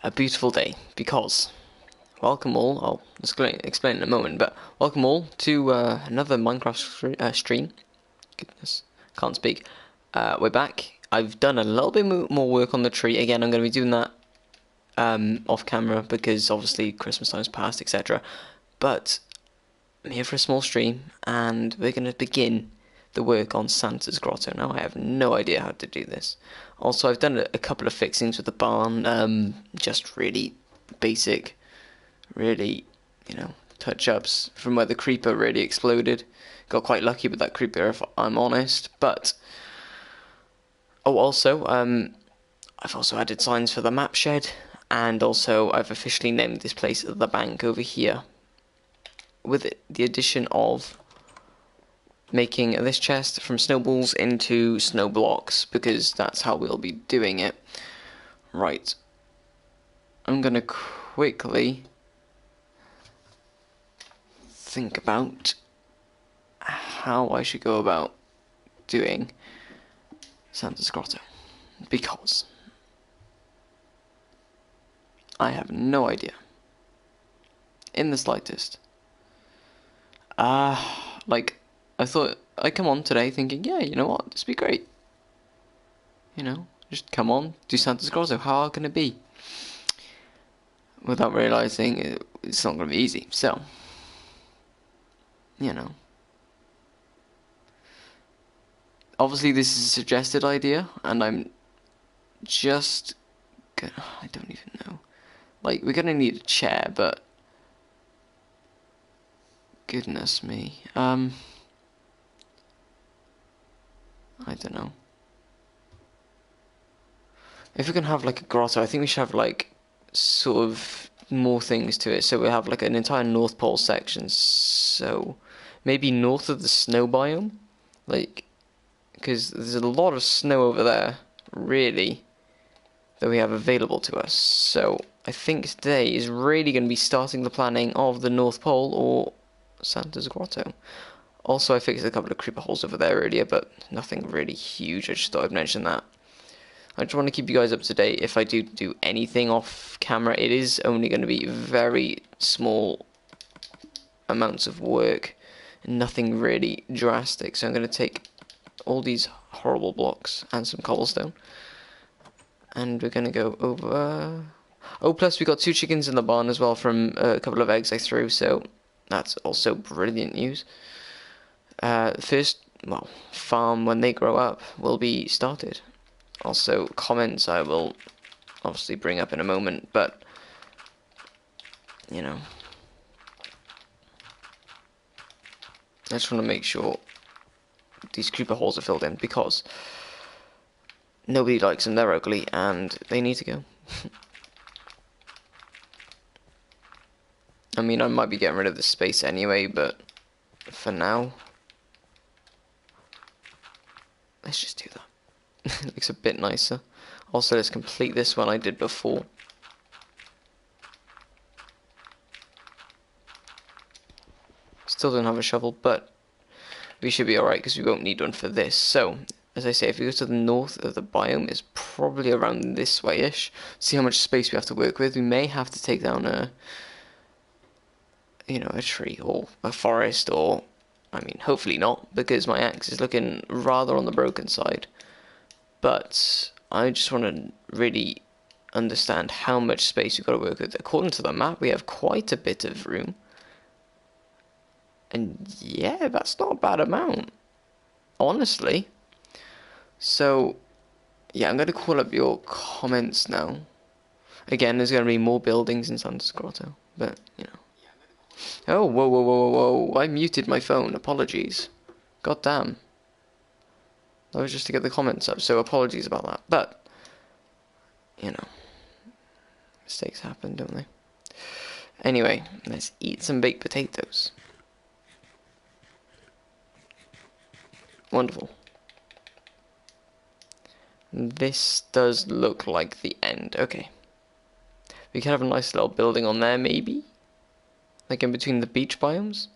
a beautiful day because welcome all. I'll explain in a moment, but welcome all to another Minecraft stream. Goodness, can't speak. We're back. I've done a little bit more work on the tree. Again, I'm going to be doing that off camera because obviously Christmas time's passed, etc. But I'm here for a small stream, and we're going to begin the work on Santa's Grotto. Now, I have no idea how to do this. Also, I've done a couple of fixings with the barn, just really basic, really, touch-ups from where the creeper really exploded. Got quite lucky with that creeper, if I'm honest, but... Oh, also, I've also added signs for the map shed, and also I've officially named this place the bank over here, with the addition of making this chest from snowballs into snow blocks, because that's how we'll be doing it. Right. I'm gonna quickly think about how I should go about doing Santa's Grotto, because I have no idea in the slightest. I thought I'd come on today thinking, yeah, you know what, this would be great. Just come on, do Santa's Grotto, how hard can it be? Without realising it's not going to be easy, so, Obviously this is a suggested idea, and I'm just gonna, I don't even know. Like, we're gonna need a chair, but... Goodness me. I don't know. If we can have like a grotto, I think we should have like sort of more things to it. So we have like an entire North Pole section. So maybe north of the snow biome, like, because there's a lot of snow over there, really, that we have available to us. So I think today is really going to be starting the planning of the North Pole or Santa's Grotto. Also, I fixed a couple of creeper holes over there earlier, but nothing really huge. I just thought I'd mention that. I just want to keep you guys up to date. If I do anything off camera, it is only going to be very small amounts of work, and nothing really drastic. So I'm going to take all these horrible blocks and some cobblestone, and we're going to go over... Oh, plus we got 2 chickens in the barn as well from a couple of eggs I threw, so that's also brilliant news. First, farm when they grow up will be started. Also, comments I will obviously bring up in a moment, but, I just want to make sure these creeper holes are filled in, because nobody likes them, they're ugly, and they need to go. I mean, I might be getting rid of this space anyway, but for now, let's just do that. It looks a bit nicer. Also, let's complete this one I did before. Still don't have a shovel, but we should be alright because we won't need one for this. So, as I say, if we go to the north of the biome, it's probably around this way-ish. See how much space we have to work with. We may have to take down a tree or a forest, or, I mean, hopefully not, because my axe is looking rather on the broken side. But I just want to really understand how much space we've got to work with. According to the map, we have quite a bit of room. And yeah, that's not a bad amount, honestly. So, yeah, I'm going to call up your comments now. Again, there's going to be more buildings in Santa's Grotto, but, Oh, whoa, whoa, whoa, whoa, whoa, I muted my phone, apologies. God damn. That was just to get the comments up, so apologies about that. But, mistakes happen, don't they? Anyway, let's eat some baked potatoes. Wonderful. This does look like the end. Okay. We can have a nice little building on there, maybe? Like in between the beach biomes?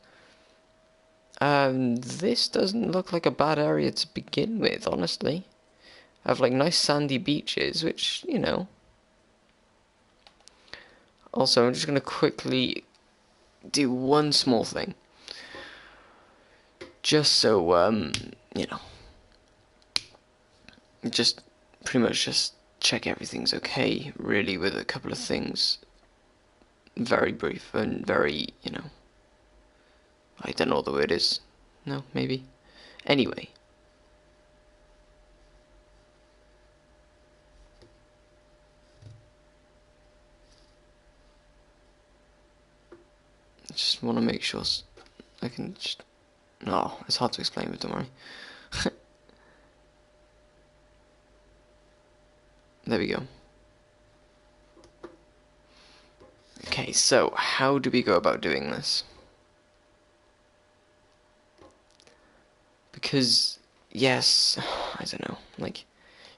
This doesn't look like a bad area to begin with, honestly. I have like nice sandy beaches, which, Also, I'm just going to quickly do one small thing. Just so, you know, just pretty much just check everything's okay, really, with a couple of things. Very brief and very, you know, I don't know what the word is. No, maybe. Anyway. I just want to make sure I can just... No, it's hard to explain, but don't worry. There we go. Okay, so how do we go about doing this? Because, yes, I don't know, like,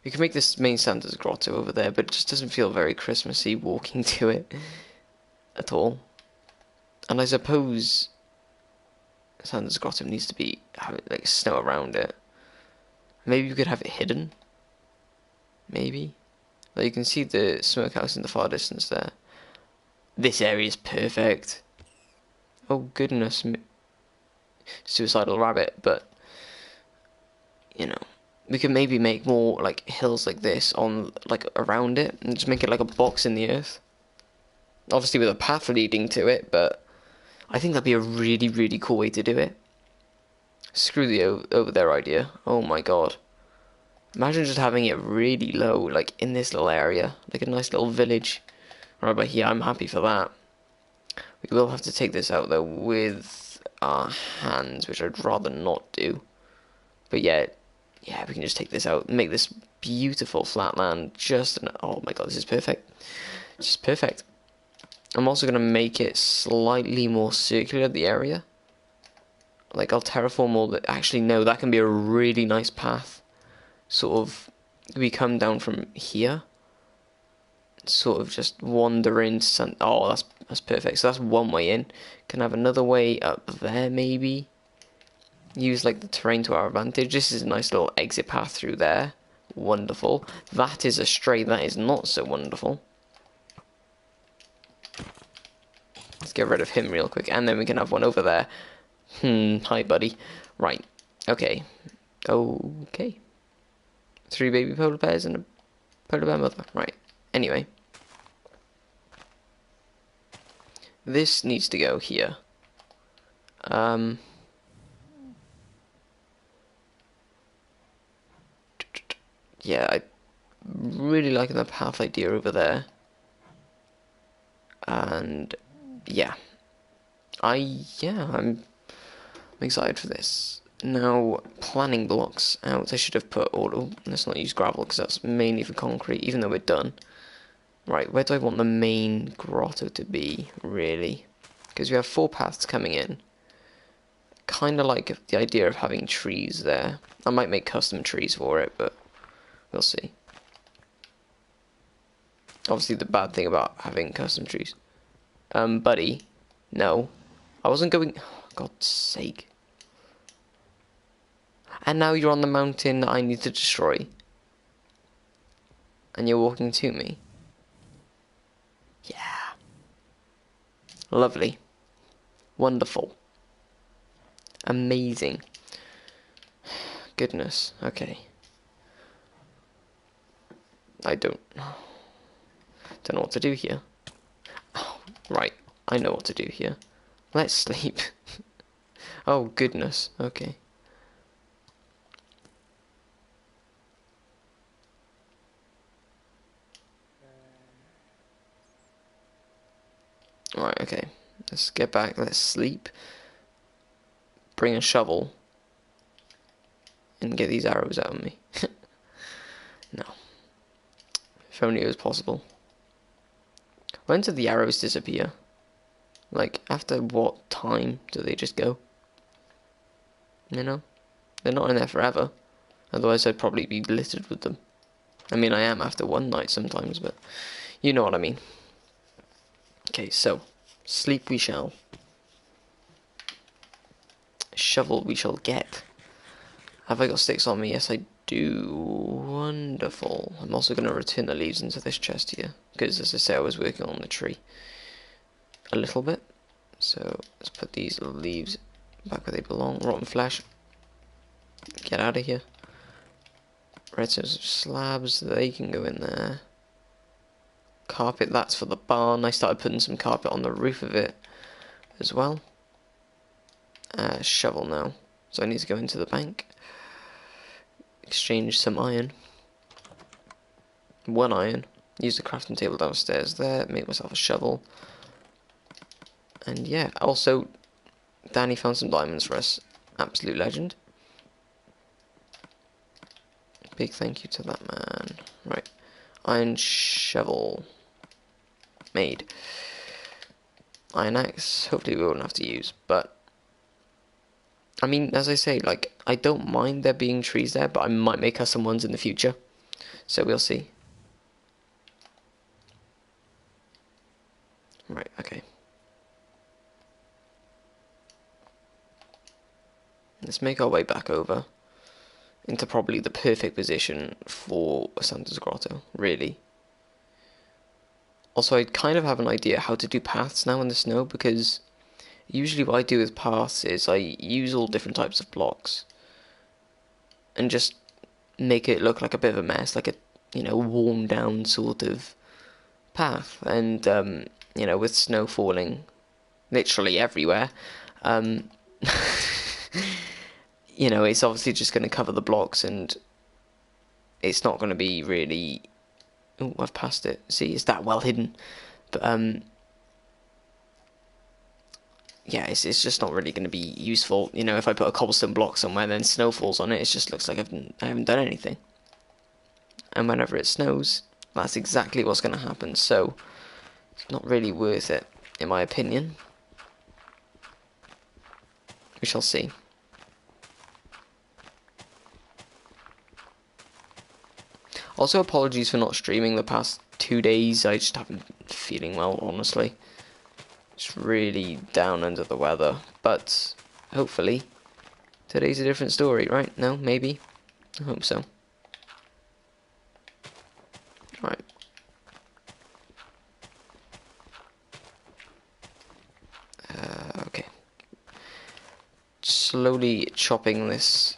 you can make this main Santa's grotto over there, but it just doesn't feel very Christmassy walking to it at all. And I suppose Santa's grotto needs to be, have like snow around it. Maybe you could have it hidden. Maybe. Like you can see the smokehouse in the far distance there. This area is perfect. Oh goodness, suicidal rabbit, but you know, we could maybe make more like hills like this on like around it and just make it like a box in the earth. Obviously with a path leading to it, but I think that'd be a really, really cool way to do it. Screw the over there idea. Oh my god. Imagine just having it really low, like in this little area, like a nice little village. Right about here, I'm happy for that. We will have to take this out though with our hands, which I'd rather not do. But yeah, we can just take this out and make this beautiful flat land. Oh my god, this is perfect. It's just perfect. I'm also going to make it slightly more circular, the area. Like, I'll terraform all the... Actually, no, that can be a really nice path. Sort of, we come down from here. Sort of just wander into... Oh, that's perfect. So that's one way in. Can have another way up there, maybe. Use, like, the terrain to our advantage. This is a nice little exit path through there. Wonderful. That is a straight. That is not so wonderful. Let's get rid of him real quick, and then we can have one over there. Hi, buddy. Right. Okay. Okay. 3 baby polar bears and a polar bear mother. Right. Anyway. This needs to go here. Yeah, I really like the path idea over there. And yeah, I'm excited for this. Now, planning blocks out. I should have put auto. Let's not use gravel because that's mainly for concrete, even though we're done. Right, where do I want the main grotto to be, really? Because we have 4 paths coming in. Kind of like the idea of having trees there. I might make custom trees for it, but we'll see. Obviously, the bad thing about having custom trees. Buddy, no. I wasn't going... Oh, God's sake. And now you're on the mountain that I need to destroy. And you're walking to me. Yeah. Lovely. Wonderful. Amazing. Goodness. Okay. I don't know what to do here. Oh, right. I know what to do here. Let's sleep. Oh, goodness. Okay. Alright, okay. Let's get back. Let's sleep. Bring a shovel. And get these arrows out of me. No. If only it was possible. When do the arrows disappear? Like, after what time do they just go? You know? They're not in there forever. Otherwise I'd probably be littered with them. I mean, I am after one night sometimes, but you know what I mean. Okay, so, sleep we shall. Shovel we shall get. Have I got sticks on me? Yes, I do. Wonderful. I'm also going to return the leaves into this chest here. Because, as I say, I was working on the tree. a little bit. So let's put these leaves back where they belong. Rotten flesh, get out of here. Redstone slabs, they can go in there. Carpet, that's for the barn. I started putting some carpet on the roof of it as well. Shovel now. So I need to go into the bank. Exchange some iron. 1 iron. Use the crafting table downstairs there. Make myself a shovel. And yeah, also, Danny found some diamonds for us. Absolute legend. Big thank you to that man. Right. Iron shovel. Made. Iron axe, hopefully we won't have to use, but I mean, as I say, like, I don't mind there being trees there, but I might make custom ones in the future, so we'll see. Right, okay. Let's make our way back over into probably the perfect position for Santa's Grotto, really. Also, I kind of have an idea how to do paths now in the snow, because usually what I do with paths is I use all different types of blocks and just make it look like a bit of a mess, like a, you know, worn down sort of path. And, you know, with snow falling literally everywhere, you know, it's obviously just going to cover the blocks and it's not going to be really... Oh, I've passed it. See, it's that well hidden. But, yeah, it's just not really going to be useful. You know, if I put a cobblestone block somewhere and then snow falls on it, it just looks like I haven't done anything. And whenever it snows, that's exactly what's going to happen. So, it's not really worth it, in my opinion. We shall see. Also, apologies for not streaming the past 2 days. I just haven't been feeling well, honestly. Just really down under the weather. But hopefully, today's a different story, right? No? Maybe? I hope so. Right. Okay. Slowly chopping this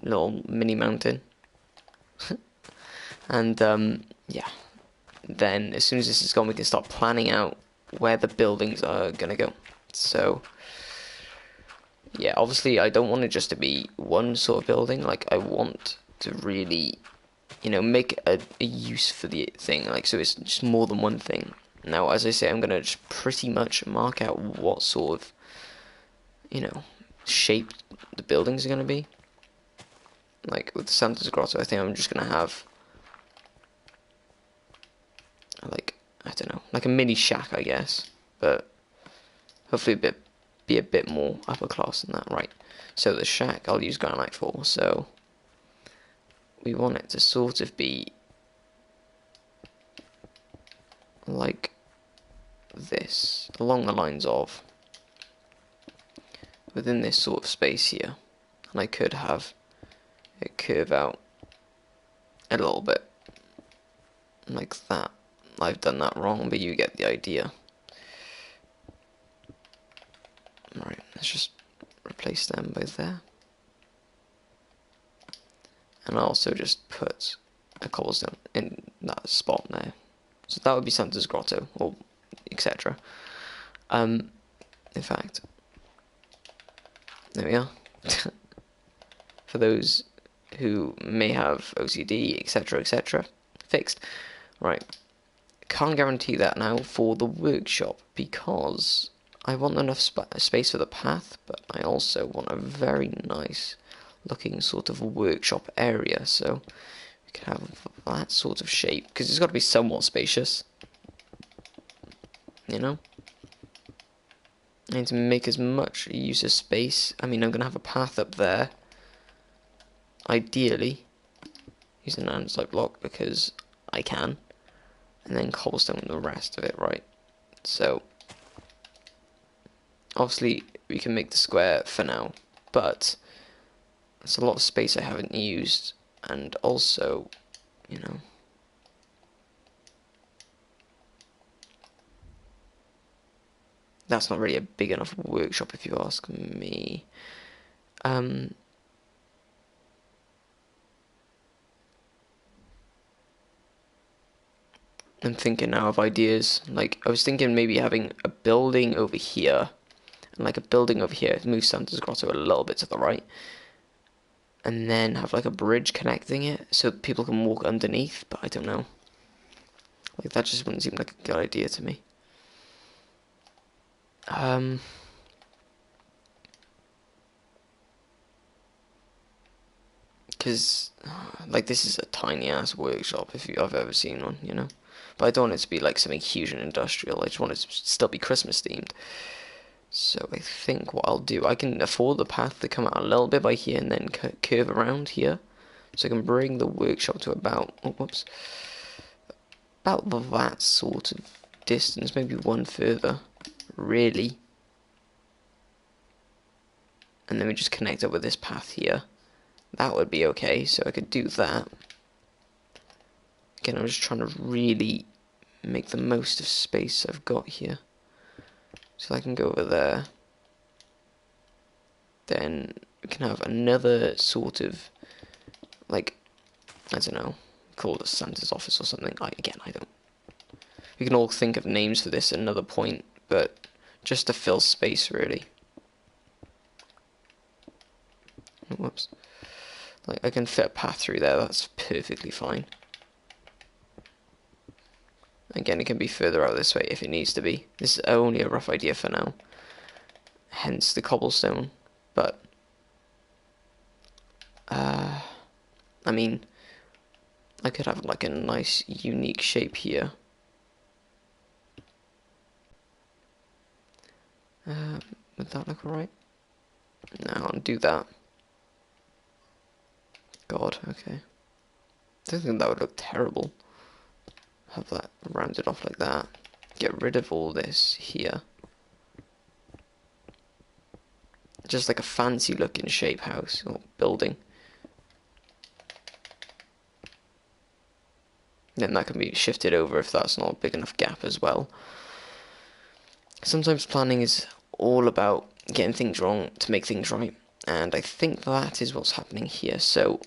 little mini mountain. And, yeah. Then, as soon as this is gone, we can start planning out where the buildings are going to go. So, yeah, obviously, I don't want it just to be one sort of building. Like, I want to really, you know, make a use for the thing. Like, so it's just more than one thing. Now, as I say, I'm going to just pretty much mark out what sort of, you know, shape the buildings are going to be. Like, with Santa's Grotto, I think I'm just going to have, like, I don't know, like a mini shack, I guess, but hopefully be a bit more upper class than that. Right, so the shack I'll use granite for, so we want it to sort of be like this, along the lines of within this sort of space here, and I could have it curve out a little bit like that. I've done that wrong, but you get the idea. Right, let's just replace them both there. And I'll also just put a cobblestone in that spot there. So that would be Santa's Grotto, or etc. In fact, there we are. For those who may have OCD, etc., etc., fixed. Right. Can't guarantee that now for the workshop because I want enough space for the path, but I also want a very nice looking sort of workshop area, so we can have that sort of shape, because it's got to be somewhat spacious, you know? I need to make as much use of space. I mean, I'm going to have a path up there, ideally, using an andesite block, because I can. And then cobblestone the rest of it, right? So, obviously, we can make the square for now, but it's a lot of space I haven't used, and also, you know, That's not really a big enough workshop if you ask me. Um, I'm thinking now of ideas. Like, I was thinking maybe having a building over here, and like a building over here, move Santa's Grotto a little bit to the right, and then have like a bridge connecting it so people can walk underneath, but I don't know. Like, that just wouldn't seem like a good idea to me. Because, like, this is a tiny ass workshop if I've ever seen one, you know? But I don't want it to be like something huge and industrial. I just want it to still be Christmas themed. So I think what I'll do, I can afford the path to come out a little bit by here and then curve around here. So I can bring the workshop to about, oh, whoops, about that sort of distance, maybe one further, really. And then we just connect up with this path here. That would be okay, so I could do that. Again, I'm just trying to really make the most of space I've got here. So I can go over there. Then we can have another sort of, like, I don't know, call it Santa's office or something. I don't. We can all think of names for this at another point, but just to fill space, really. Whoops. Like, I can fit a path through there, that's perfectly fine. Again, it can be further out this way if it needs to be. This is only a rough idea for now. Hence the cobblestone. But, I mean, I could have like a nice unique shape here. Would that look alright? No, I'll do that. God, okay. I don't think that would look terrible. Have that rounded off like that. Get rid of all this here. Just like a fancy looking shape house or building. Then that can be shifted over if that's not a big enough gap as well. Sometimes planning is all about getting things wrong to make things right. And I think that is what's happening here. So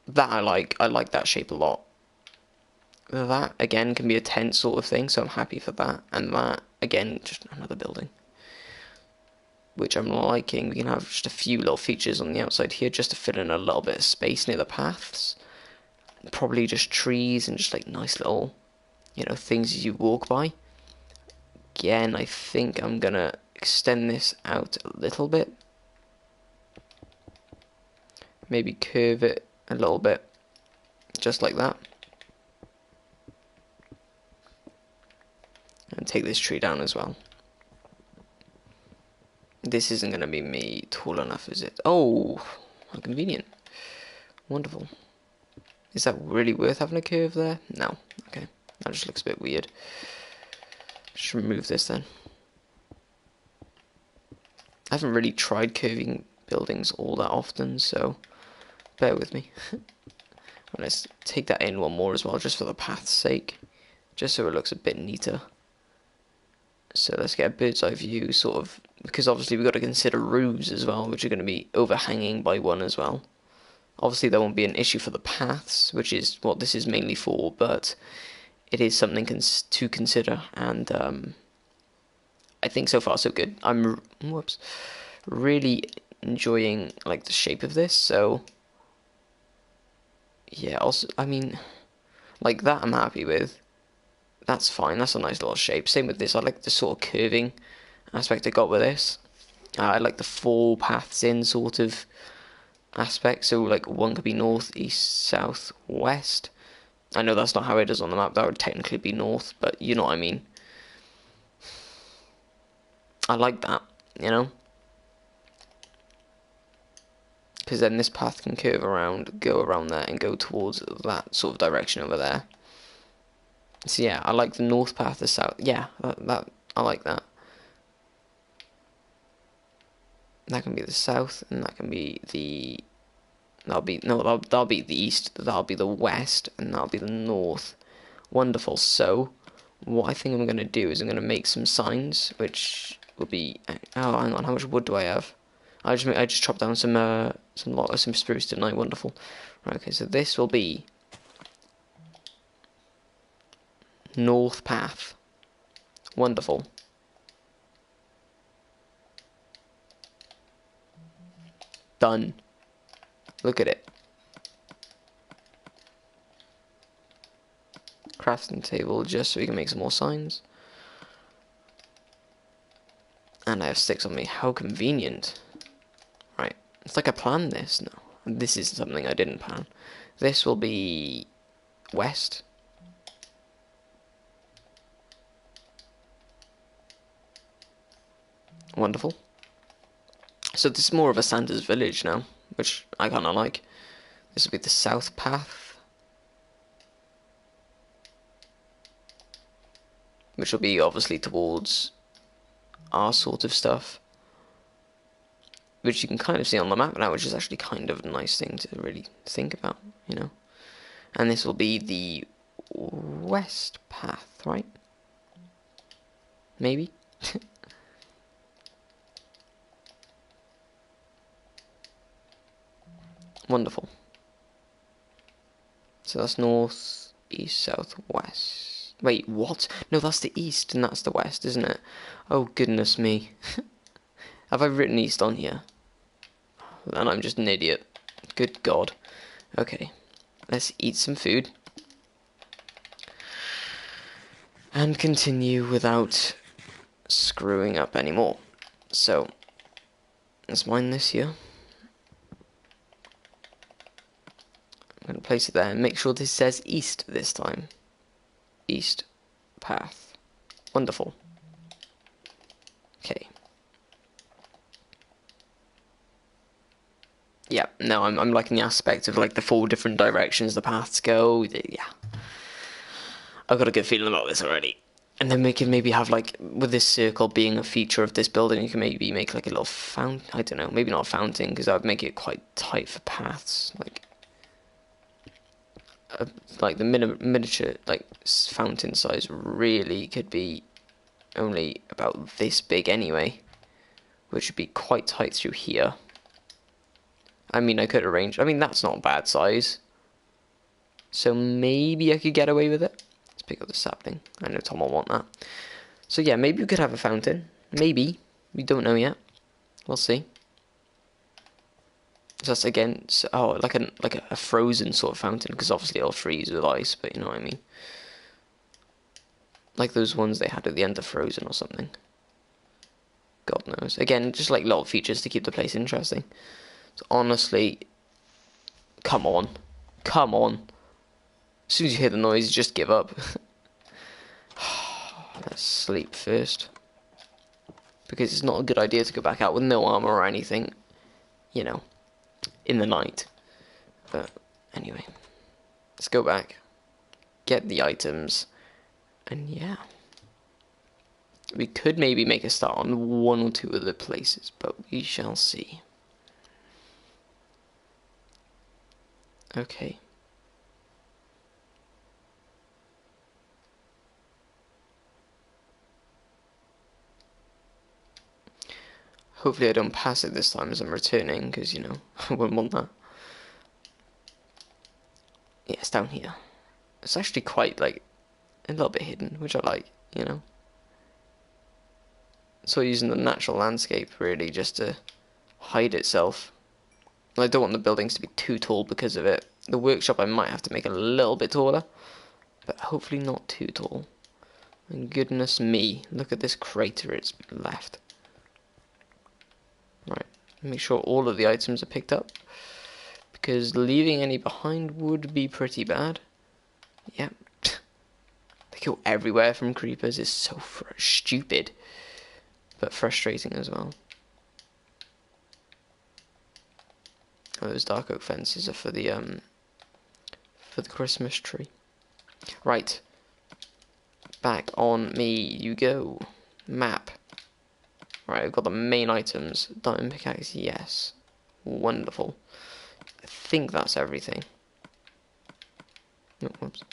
that I like that shape a lot. That again can be a tent sort of thing, so I'm happy for that. And that again, just another building, which I'm liking. We can have just a few little features on the outside here just to fill in a little bit of space near the paths. Probably just trees and just like nice little, you know, things you walk by. Again, I think I'm gonna extend this out a little bit. Maybe curve it a little bit, just like that. And take this tree down as well. This isn't going to be me tall enough, is it? Oh, how convenient. Wonderful. Is that really worth having a curve there? No. Okay. That just looks a bit weird. Just remove this then. I haven't really tried curving buildings all that often, so bear with me. Let's take that in one more as well, just for the path's sake. Just so it looks a bit neater. So let's get a bird's eye view, sort of, because obviously we've got to consider roofs as well, which are going to be overhanging by one as well. Obviously there won't be an issue for the paths, which is what this is mainly for, but it is something to consider, and I think so far so good. I'm really enjoying like the shape of this, so yeah, also, I mean, like that I'm happy with. That's fine, that's a nice little shape. Same with this, I like the sort of curving aspect I got with this. I like the four paths in sort of aspect, so like one could be north, east, south, west. I know that's not how it is on the map, that would technically be north, but you know what I mean. I like that, you know? Because then this path can curve around, go around there, and go towards that sort of direction over there. So yeah, I like the north path, the south. Yeah, that I like that. That can be the south, and that can be the. That'll be the east. That'll be the west, and that'll be the north. Wonderful. So, what I think I'm going to do is I'm going to make some signs, which will be... Oh, hang on, how much wood do I have? I just chopped down some spruce, didn't I? Wonderful. Right, okay, so this will be north path. Wonderful. Done. Look at it. Crafting table just so we can make some more signs. And I have sticks on me. How convenient. Right. It's like I planned this. No. This is something I didn't plan. This will be west. Wonderful. So this is more of a Santa's village now, which I kind of like. This will be the south path, which will be obviously towards our sort of stuff, which you can kind of see on the map now, which is actually kind of a nice thing to really think about, you know. And this will be the west path, right? Maybe? Wonderful. So that's north, east, south, west. Wait, what? No, that's the east and that's the west, isn't it? Oh, goodness me. Have I written east on here? And I'm just an idiot. Good God. Okay. Let's eat some food. And continue without screwing up anymore. So, let's mine this here. I'm going to place it there and make sure this says east this time. East path. Wonderful. Okay. Yeah, no, I'm liking the aspect of like the 4 different directions the paths go. Yeah. I've got a good feeling about this already. And then we can maybe have like, with this circle being a feature of this building, you can maybe make like a little fountain. I don't know, maybe not a fountain, because that would make it quite tight for paths. Like the miniature like fountain size really could be only about this big anyway, which would be quite tight through here. I mean, I could arrange. I mean, that's not a bad size, so maybe I could get away with it. Let's pick up the sapling. I know Tom will want that. So yeah, maybe we could have a fountain. Maybe, we don't know yet. We'll see. So that's again, like a frozen sort of fountain, because obviously it'll freeze with ice, but you know what I mean. Like those ones they had at the end of Frozen or something. God knows. Again, just like little features to keep the place interesting. So honestly, come on. Come on. As soon as you hear the noise, just give up. Let's sleep first. Because it's not a good idea to go back out with no armor or anything, you know, in the night. But anyway, let's go back, get the items, and yeah. We could maybe make a start on 1 or 2 other places, but we shall see. Okay. Hopefully I don't pass it this time as I'm returning, because, you know, I wouldn't want that. Yeah, it's down here. It's actually quite, like, a little bit hidden, which I like, you know. So using the natural landscape, really, just to hide itself. I don't want the buildings to be too tall because of it. The workshop I might have to make a little bit taller, but hopefully not too tall. And goodness me, look at this crater it's left. Right, make sure all of the items are picked up, because leaving any behind would be pretty bad. Yep. They go everywhere from creepers. It's so stupid, but frustrating as well. Oh, those dark oak fences are for the Christmas tree. Right. Back on me you go. Map. Right, I've got the main items. Diamond pickaxe, yes. Wonderful. I think that's everything. Oh, whoops.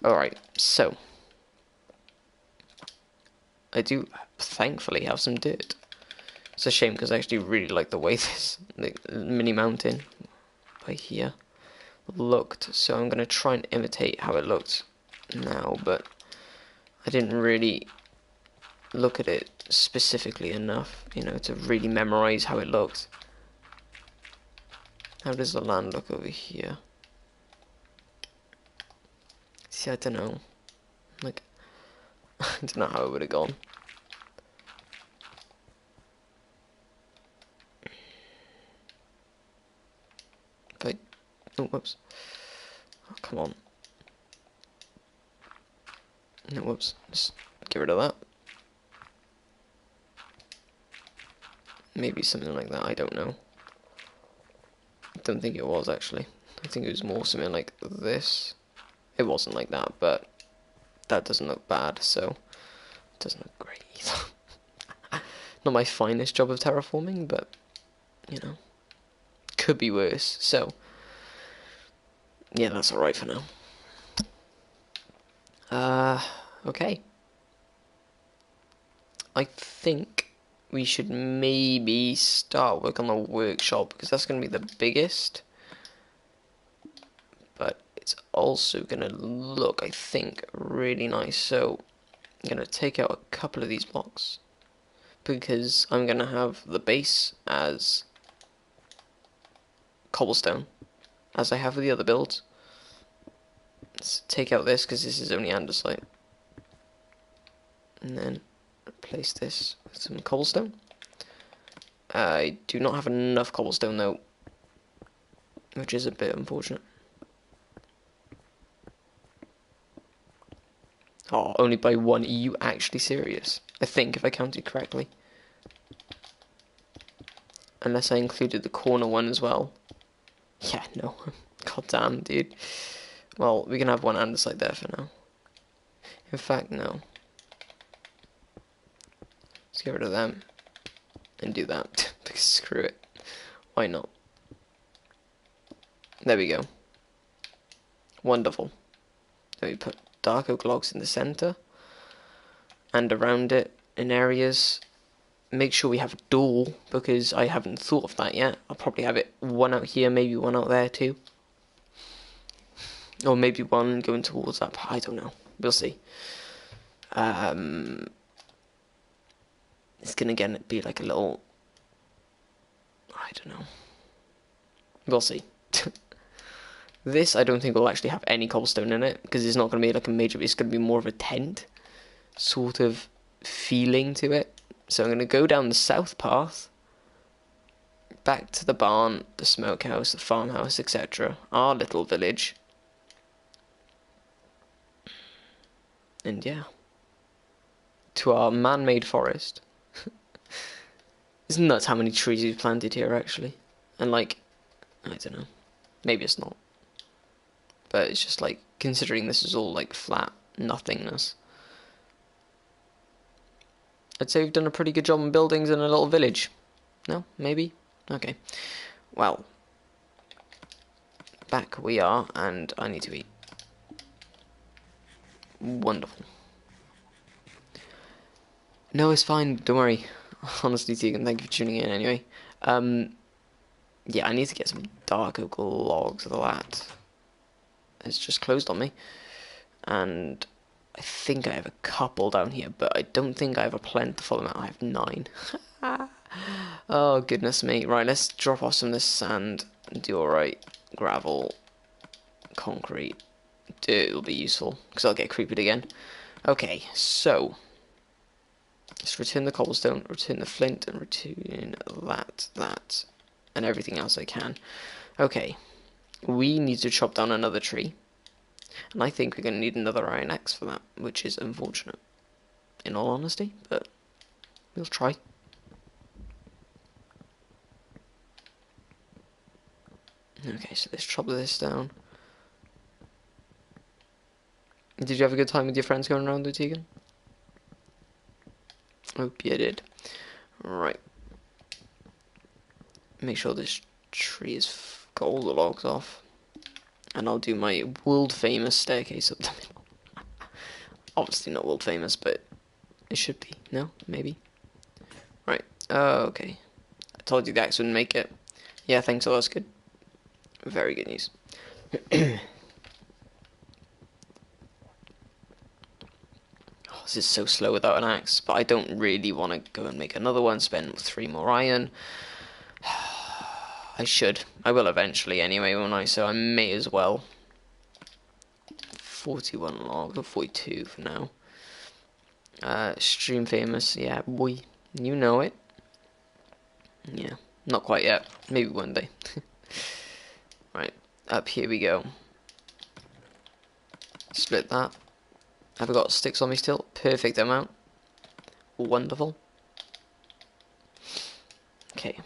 Alright, so I do, thankfully, have some dirt. It's a shame because I actually really like the way this mini mountain by here looked. So I'm going to try and imitate how it looked now, but I didn't really look at it specifically enough, you know, to really memorize how it looked. How does the land look over here? See, I don't know. Like, I don't know how it would have gone. If I... Oh, whoops. Oh, come on. No, whoops. Just get rid of that. Maybe something like that, I don't know. I don't think it was, actually. I think it was more something like this. It wasn't like that, but that doesn't look bad, so it doesn't look great either. Not my finest job of terraforming, but, you know, could be worse, so yeah, that's alright for now. Okay. I think we should maybe start work on the workshop, because that's going to be the biggest. But it's also going to look, I think, really nice. So I'm going to take out a couple of these blocks, because I'm going to have the base as cobblestone, as I have with the other builds. Let's take out this, because this is only andesite. And then replace this with some cobblestone. I do not have enough cobblestone though, which is a bit unfortunate. Oh, only by one. Are you actually serious? I think, if I counted correctly. Unless I included the corner one as well. Yeah, no. God damn, dude. Well, we can have one andesite there for now. In fact, no. Let's get rid of them. And do that. Because screw it. Why not? There we go. Wonderful. Then we put dark oak logs in the center. And around it in areas. Make sure we have a door, because I haven't thought of that yet. I'll probably have it one out here, maybe one out there too. Or maybe one going towards that part. I don't know. We'll see. It's gonna again be like a little... I don't know. We'll see. This I don't think will actually have any cobblestone in it, because it's not gonna be like a major... It's gonna be more of a tent sort of feeling to it. So I'm gonna go down the south path, back to the barn, the smokehouse, the farmhouse, etc. Our little village. And yeah, to our man-made forest. It's nuts how many trees we've planted here, actually. And like, I don't know, maybe it's not. But it's just like, considering this is all like flat nothingness. I'd say we've done a pretty good job on buildings in a little village. No? Maybe? Okay. Well, back we are, and I need to eat. Wonderful. No, it's fine, don't worry. Honestly, Tegan, thank you for tuning in anyway. Yeah, I need to get some dark oak logs of that. It's just closed on me. And I think I have a couple down here, but I don't think I have a plentiful amount. I have 9. Oh, goodness me. Right, let's drop off some of this sand and do alright. Gravel, concrete, dirt will be useful, because I'll get creeped again. Okay, so let's return the cobblestone, return the flint, and return that, and everything else I can. Okay, we need to chop down another tree. And I think we're going to need another iron axe for that, which is unfortunate, in all honesty, but we'll try. Okay, so let's chop this down. Did you have a good time with your friends going around, Tegan? Hope you did. Right. Make sure this tree has got all the logs off. And I'll do my world famous staircase up the middle. Obviously not world famous, but It should be. No? Maybe? Right. Okay. I told you the axe wouldn't make it. Yeah, thanks, so that's good. Very good news. Oh, this is so slow without an axe, but I don't really want to go and make another one, spend 3 more iron. I should. I will eventually anyway, won't I? So I may as well. 41 log, or 42 for now. Stream famous, yeah, boy. You know it. Yeah, not quite yet. Maybe one day. Right, up here we go. Split that. Have I got sticks on me still? Perfect amount. Wonderful. Okay.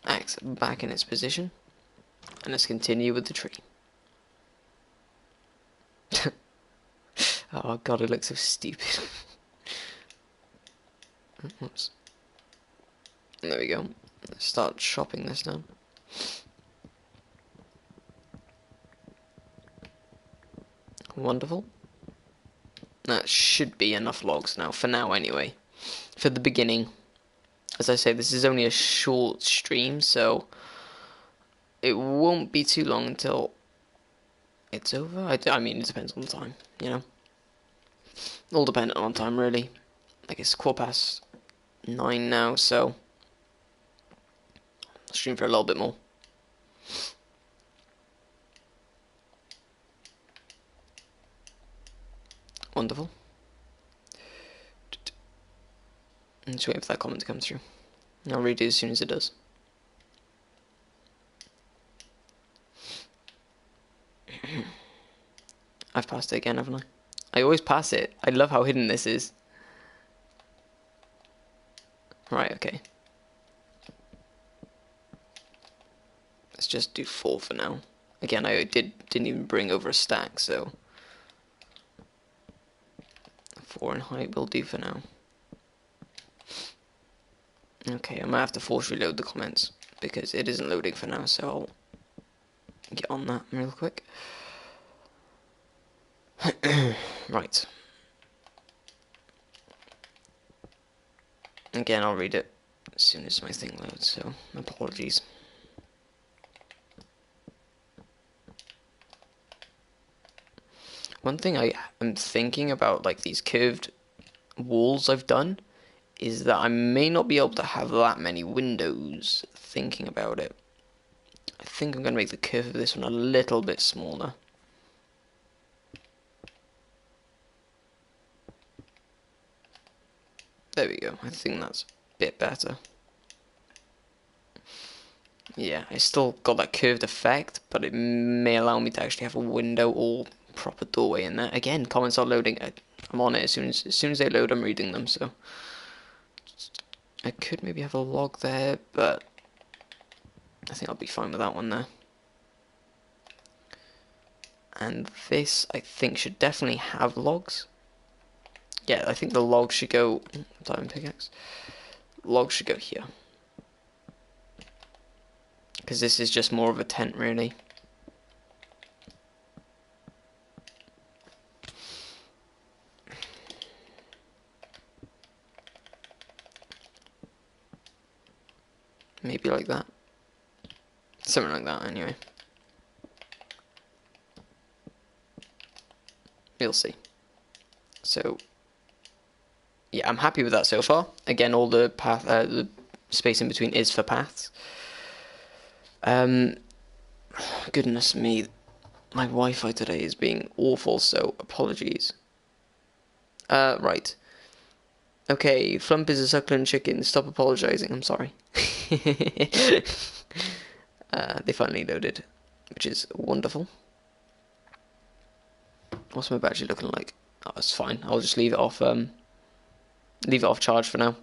Axe back in its position. And let's continue with the tree. Oh god, it looks so stupid. Oops. There we go. Let's start chopping this down. Wonderful. That should be enough logs now, for now anyway. For the beginning. As I say, this is only a short stream, so it won't be too long until it's over. I mean, it depends on the time, you know. All dependent on time, really. Like, it's 9:15 now, so I'll stream for a little bit more. Wonderful. I'm just waiting for that comment to come through. I'll read it as soon as it does. I've passed it again, haven't I? I always pass it. I love how hidden this is. Right, okay. Let's just do 4 for now. Again, I didn't even bring over a stack, so 4 in height will do for now. Okay, I might have to force reload the comments because it isn't loading for now, so I'll get on that real quick. Right. Again, I'll read it as soon as my thing loads, so apologies. One thing I am thinking about, like these curved walls I've done, is that I may not be able to have that many windows. Thinking about it, I think I'm going to make the curve of this one a little bit smaller. There we go, I think that's a bit better. Yeah, I still got that curved effect, but it may allow me to actually have a window or proper doorway in there. Again, comments are loading. I'm on it as soon as they load. I'm reading them. So I could maybe have a log there, but I think I'll be fine with that one there. And this, I think, should definitely have logs. Yeah, I think the log should go. Diamond pickaxe. Log should go here. Because this is just more of a tent, really. Maybe like that. Something like that, anyway. We'll see. So, yeah, I'm happy with that so far. Again, all the path, the space in between is for paths. Goodness me, my Wi-Fi today is being awful, so apologies. Right. Okay, Flump is a succulent chicken. Stop apologizing. I'm sorry. They finally loaded, which is wonderful. What's my battery looking like? Oh, it's fine. I'll just leave it off. Leave it off charge for now.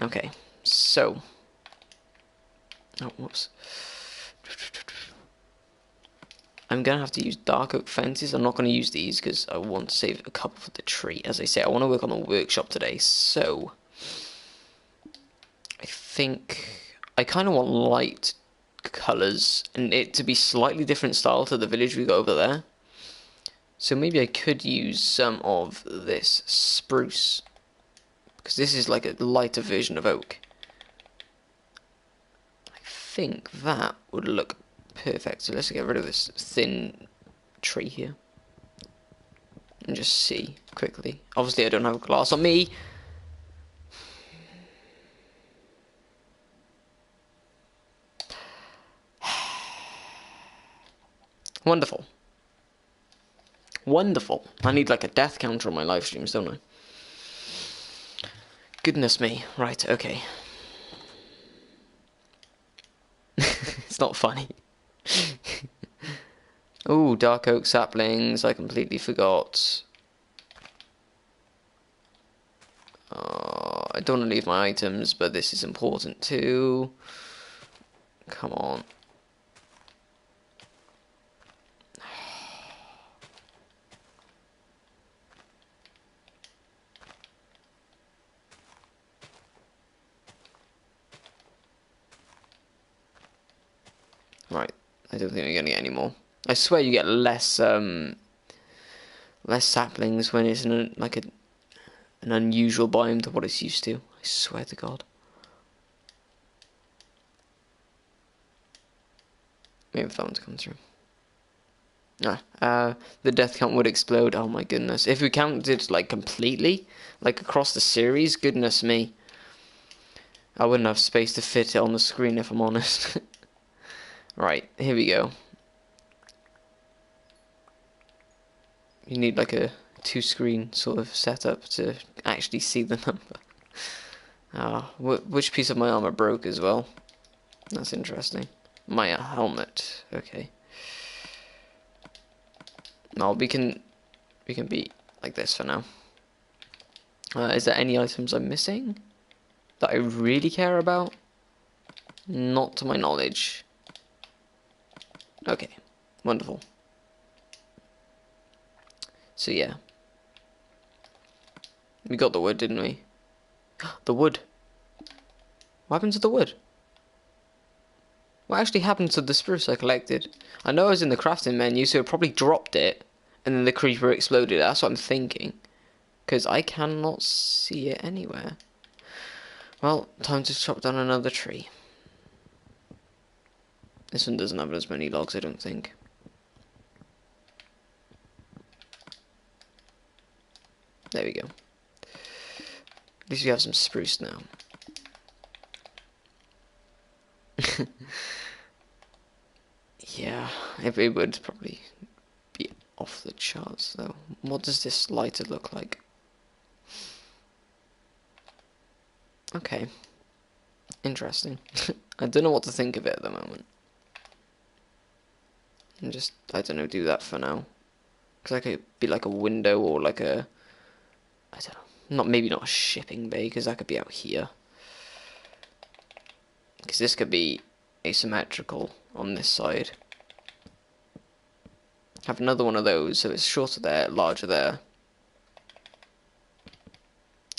Okay, so. Oh, whoops. I'm going to have to use dark oak fences. I'm not going to use these because I want to save a couple for the tree. As I say, I want to work on the workshop today, so I think I kind of want light colours and it to be slightly different style to the village we got over there. So maybe I could use some of this spruce, because this is like a lighter version of oak. I think that would look perfect. So let's get rid of this thin tree here. And just see quickly. Obviously I don't have glass on me. Wonderful. Wonderful. I need like a death counter on my live streams, don't I? Goodness me. Right, okay. It's not funny. Oh, dark oak saplings. I completely forgot. I don't want to leave my items, but this is important too. Come on. Right, I don't think we're gonna get any more. I swear you get less less saplings when it's in like an unusual biome to what it's used to. I swear to God. Maybe if that one's come through. The death count would explode. Oh my goodness. If we counted like completely, like across the series, goodness me. I wouldn't have space to fit it on the screen if I'm honest. Right, here we go. You need like a 2-screen sort of setup to actually see the number. Which piece of my armor broke as well? That's interesting. My helmet. Okay. No, we can be like this for now. Is there any items I'm missing that I really care about? Not to my knowledge. Okay, wonderful. So yeah, we got the wood, didn't we? The wood. What happened to the wood? What actually happened to the spruce I collected? I know I was in the crafting menu, so it probably dropped it, and then the creeper exploded. That's what I'm thinking. Because I cannot see it anywhere. Well, time to chop down another tree. This one doesn't have as many logs, I don't think. There we go. At least we have some spruce now. Yeah, it would probably be off the charts though. What does this lighter look like? Okay. Interesting. I don't know what to think of it at the moment. And just, I don't know, do that for now. Because that could be like a window or like a, I don't know, maybe not a shipping bay, because that could be out here. Because this could be asymmetrical on this side. Have another one of those, so it's shorter there, larger there.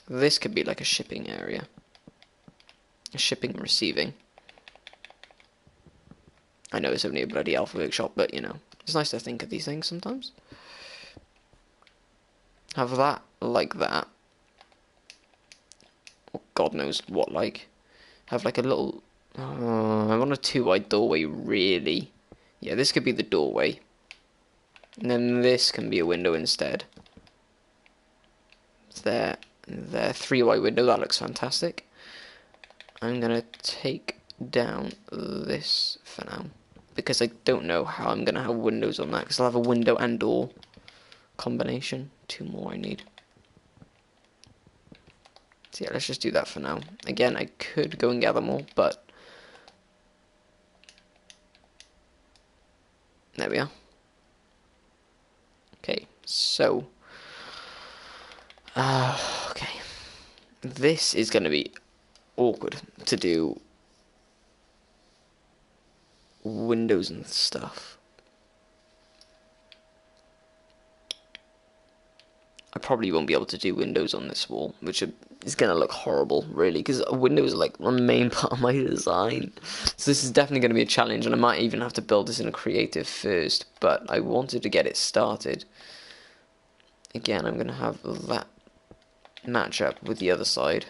This could be like a shipping area. A shipping and receiving. I know it's only a bloody alpha workshop, but you know, it's nice to think of these things sometimes. Have that like that. Or God knows what like. Have like a little... I want a 2-wide doorway, really. Yeah, this could be the doorway. And then this can be a window instead. There. 3-wide window, that looks fantastic. I'm gonna take down this for now. Because I don't know how I'm going to have windows on that. Because I'll have a window and door combination. 2 more I need. So yeah, let's just do that for now. Again, I could go and gather more, but... There we are. Okay, so... okay. This is going to be awkward to do windows and stuff. I probably won't be able to do windows on this wall, which is going to look horrible, really, because windows are like the main part of my design. So this is definitely going to be a challenge, and I might even have to build this in a creative first, but I wanted to get it started. Again, I'm going to have that match up with the other side.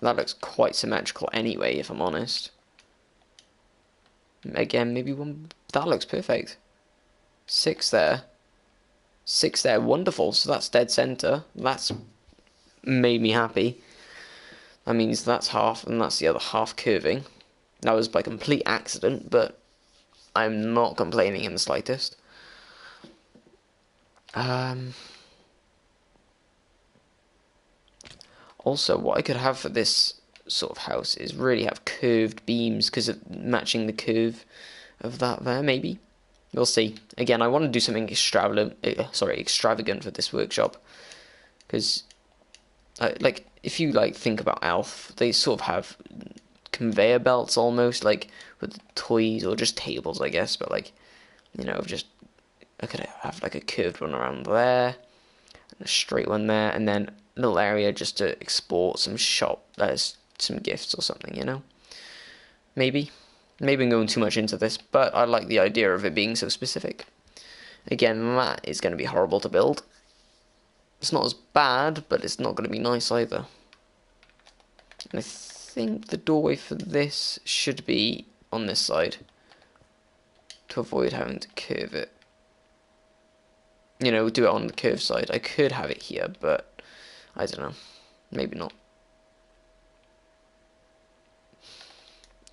That looks quite symmetrical anyway, if I'm honest. Again, maybe one... That looks perfect. 6 there. 6 there, wonderful. So that's dead center. That's made me happy. That means that's half, and that's the other half curving. That was by complete accident, but I'm not complaining in the slightest. Also, what I could have for this sort of house is really have curved beams because of matching the curve of that there, maybe. We'll see. Again, I want to do something extravagant for this workshop. Because, like, if you, like, think about Elf, they sort of have conveyor belts almost, like, with toys or just tables, I guess. But, like, you know, just, I could have, like, a curved one around there, and a straight one there, and then a little area just to export some some gifts or something, you know? Maybe. Maybe I'm going too much into this, but I like the idea of it being so specific. Again, that is going to be horrible to build. It's not as bad, but it's not going to be nice either. And I think the doorway for this should be on this side, to avoid having to curve it. You know, do it on the curved side. I could have it here, but I don't know. Maybe not.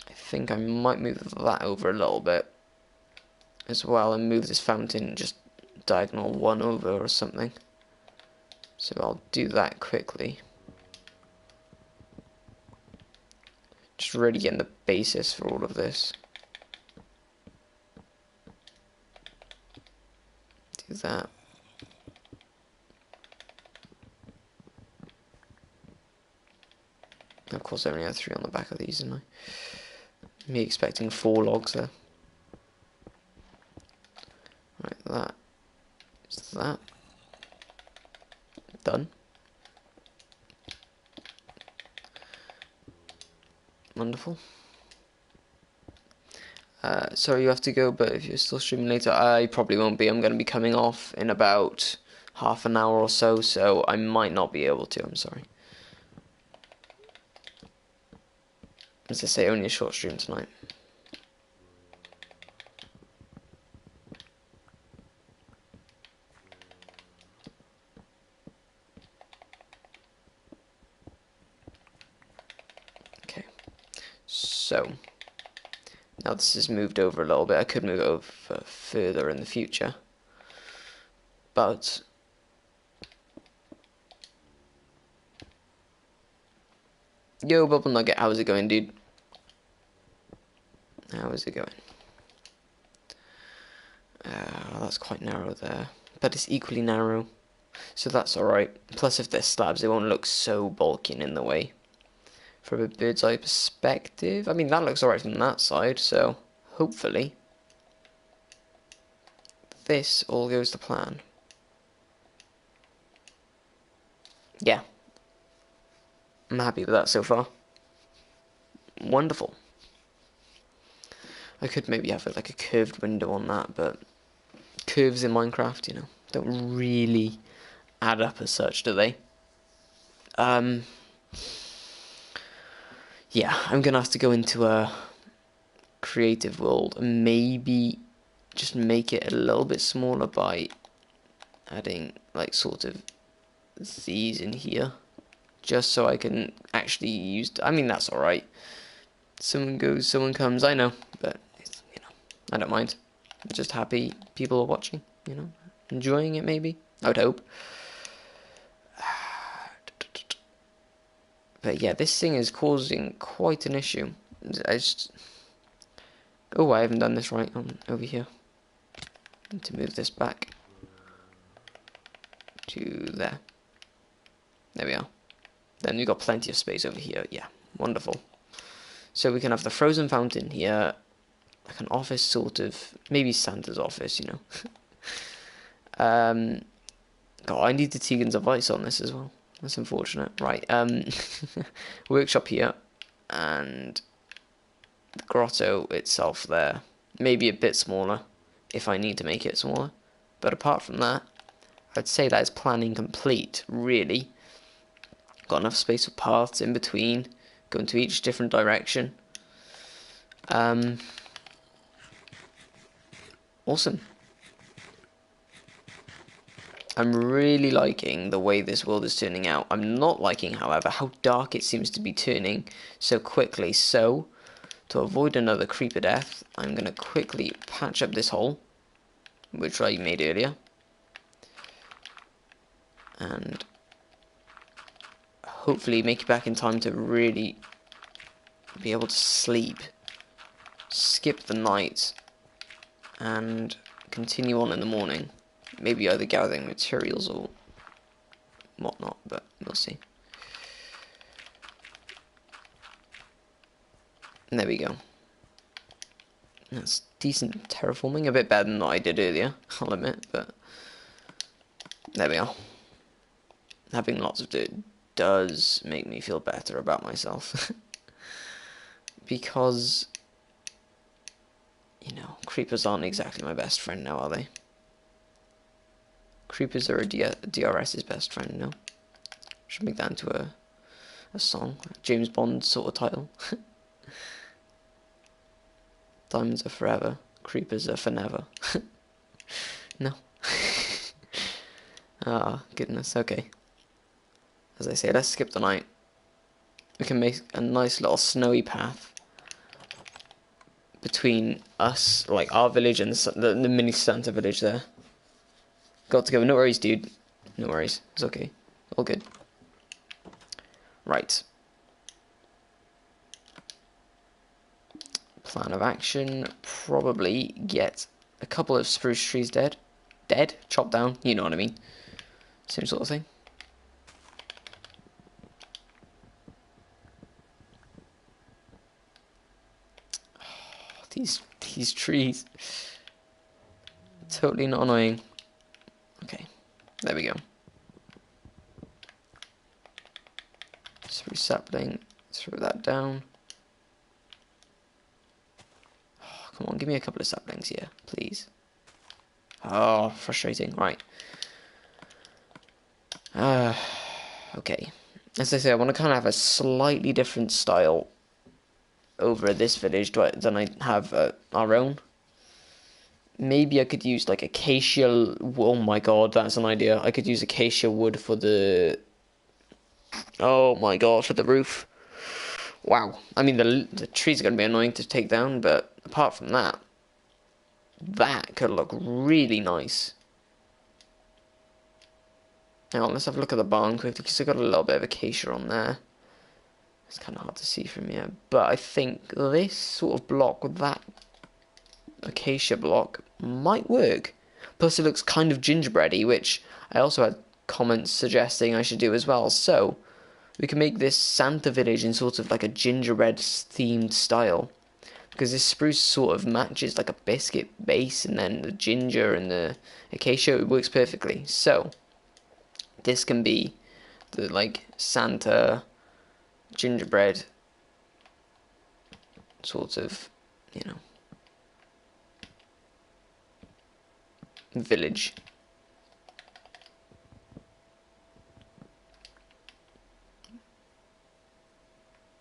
I think I might move that over a little bit as well and move this fountain just diagonal 1 over or something. So I'll do that quickly. Just really getting the basis for all of this. Do that. Of course, I only have 3 on the back of these, didn't I? Me expecting 4 logs there. Right, that is that. Done. Wonderful. Sorry you have to go, but if you're still streaming later, I probably won't be. I'm going to be coming off in about half an hour or so, so I might not be able to. I'm sorry. As I say, only a short stream tonight. Okay. So, now this has moved over a little bit. I could move it over further in the future. But yo, Bubble Nugget, how's it going, dude? How is it going? That's quite narrow there, but it's equally narrow, so that's alright. Plus, if they're slabs, they won't look so bulky and in the way. From a bird's eye perspective, I mean, that looks alright from that side, so hopefully this all goes to plan. Yeah, I'm happy with that so far. Wonderful. I could maybe have like a curved window on that, but curves in Minecraft, you know, don't really add up as such, do they? Yeah, I'm gonna have to go into a creative world and maybe just make it a little bit smaller by adding like sort of these in here, just so I can actually use. I mean, that's all right. Someone goes, someone comes. I know, but it's, you know, I don't mind. I'm just happy people are watching. You know, enjoying it. Maybe I would hope. But yeah, this thing is causing quite an issue. Oh, I haven't done this right over here. Need to move this back to there. There we are. Then we've got plenty of space over here. Yeah, wonderful. So we can have the frozen fountain here, like an office sort of, maybe Santa's office, you know. God, I need the Tegan's advice on this as well. That's unfortunate. Right, workshop here, and the grotto itself there. Maybe a bit smaller, if I need to make it smaller. But apart from that, I'd say that is planning complete, really. Got enough space for paths in between, going to each different direction. Awesome. I'm really liking the way this world is turning out. I'm not liking, however, how dark it seems to be turning so quickly. So, to avoid another creeper death, I'm going to quickly patch up this hole, which I made earlier. And hopefully make it back in time to really be able to sleep. Skip the night and continue on in the morning. Maybe either gathering materials or whatnot, but we'll see. And there we go. That's decent terraforming, a bit better than what I did earlier, I'll admit, but there we are. Having lots of dirt does make me feel better about myself. Because, you know, creepers aren't exactly my best friend now, are they? Creepers are a DRS's best friend, no? Should make that into a song, James Bond sort of title. Diamonds are forever, creepers are for never. No. Ah, goodness, okay. As I say, let's skip the night. We can make a nice little snowy path between us, like our village and the mini Santa village there. Got to go. No worries, dude. No worries. It's okay. All good. Right. Plan of action. Probably get a couple of spruce trees dead. Chopped down. You know what I mean. Same sort of thing. Oh, these trees. Totally not annoying. Okay, there we go. Spruce sapling, throw that down. Oh, come on, give me a couple of saplings here, please. Oh, frustrating. Right. Okay. As I say, I want to kind of have a slightly different style over this village than I have our own. Maybe I could use like acacia. Oh my god, that's an idea. I could use acacia wood for the. Oh my god, for the roof. Wow. I mean, the trees are going to be annoying to take down, but apart from that, that could look really nice. Now, let's have a look at the barn quickly, because I've got a little bit of acacia on there. It's kind of hard to see from here, but I think this sort of block with that acacia block might work. Plus, it looks kind of gingerbready, which I also had comments suggesting I should do as well. So, we can make this Santa village in sort of like a gingerbread themed style. Because this spruce sort of matches like a biscuit base, and then the ginger and the acacia, it works perfectly. So, this can be the like Santa gingerbread sort of, you know, village.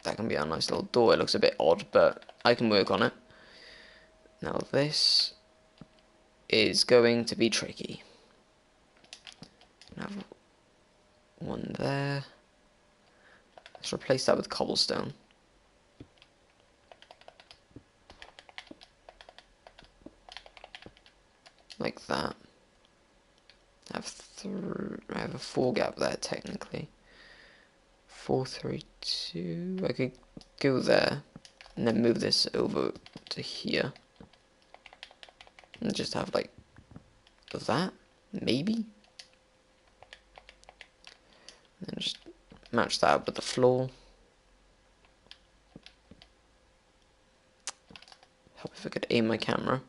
That can be a nice little door. It looks a bit odd, but I can work on it. Now this is going to be tricky. Have one there. Let's replace that with cobblestone. Like that. I have a 4 gap there technically. 4, 3, 2. I could go there and then move this over to here and just have like that, maybe. And then just match that up with the floor. Help if I could aim my camera.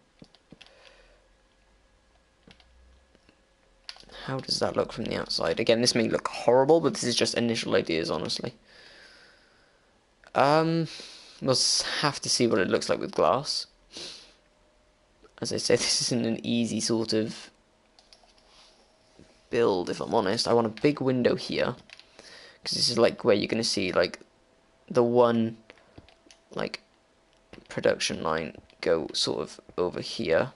How does that look from the outside? Again, this may look horrible, but this is just initial ideas, honestly. We'll have to see what it looks like with glass. As I say, this isn't an easy sort of build, if I'm honest. I want a big window here, because this is like where you're going to see like the one like production line go sort of over here.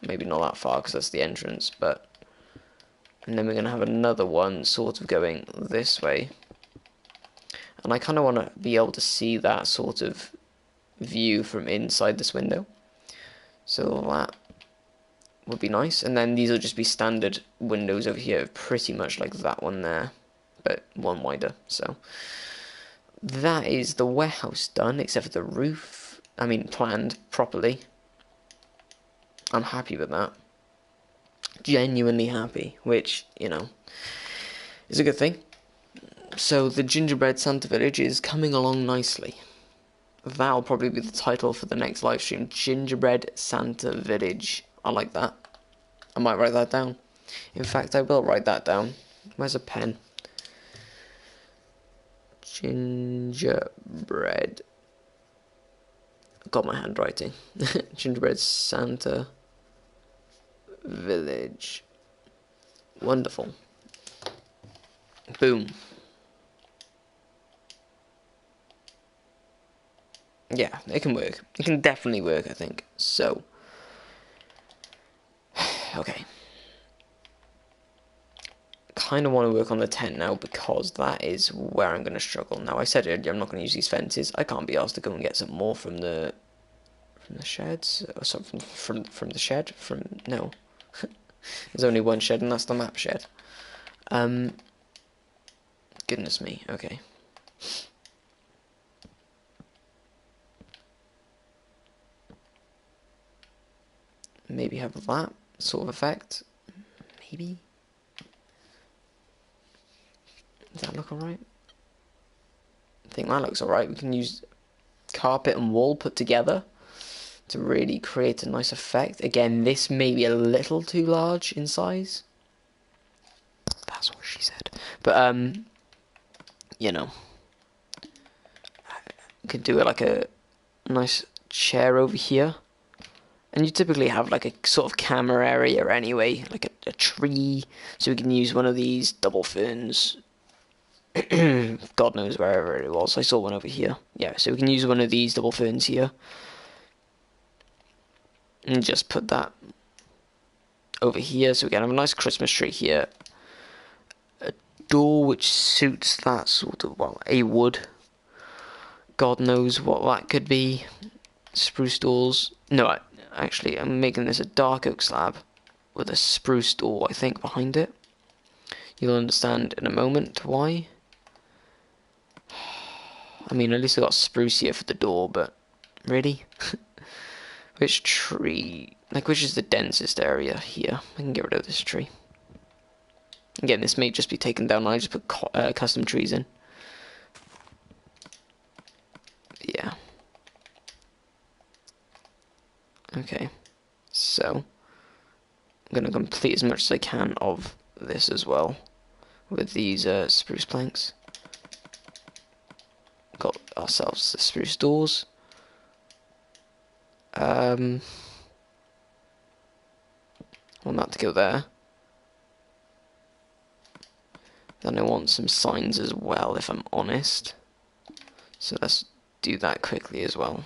Maybe not that far because that's the entrance, but and then we're going to have another one sort of going this way. And I kind of want to be able to see that sort of view from inside this window. So that would be nice. And then these will just be standard windows over here, pretty much like that one there, but one wider. So that is the warehouse done, except for the roof. I mean, planned properly. I'm happy with that. Genuinely happy, which, you know, is a good thing. So the Gingerbread Santa Village is coming along nicely. That'll probably be the title for the next live stream. Gingerbread Santa Village. I like that. I might write that down. In fact, I will write that down. Where's a pen? Gingerbread. Got my handwriting. Gingerbread Santa Village. Wonderful. Boom. Yeah, it can work. It can definitely work, I think. So, okay. Kind of want to work on the tent now because that is where I'm going to struggle. Now, I said earlier I'm not going to use these fences. I can't be asked to go and get some more from the sheds. Or something from the shed. No, there's only one shed, and that's the map shed. Goodness me. Okay. Maybe have that sort of effect. Maybe. Does that look alright? I think that looks alright. We can use carpet and wall put together to really create a nice effect. Again, this may be a little too large in size. That's what she said. But, you know. Could do it like a nice chair over here. And you typically have like a sort of camera area anyway, like a tree, so we can use one of these double ferns. God knows wherever it was. I saw one over here. Yeah, so we can use one of these double ferns here. And just put that over here, so we can have a nice Christmas tree here. A door which suits that sort of, well, a wood. God knows what that could be. Spruce doors. No, actually, I'm making this a dark oak slab with a spruce door, I think, behind it. You'll understand in a moment why. I mean, at least I got spruce here for the door, but really? Which tree? Like, which is the densest area here? I can get rid of this tree. Again, this may just be taken down, and I just put custom trees in. Yeah. Okay, so I'm going to complete as much as I can of this as well with these spruce planks. Got ourselves the spruce doors. Want that to go there. Then I want some signs as well, if I'm honest. So let's do that quickly as well.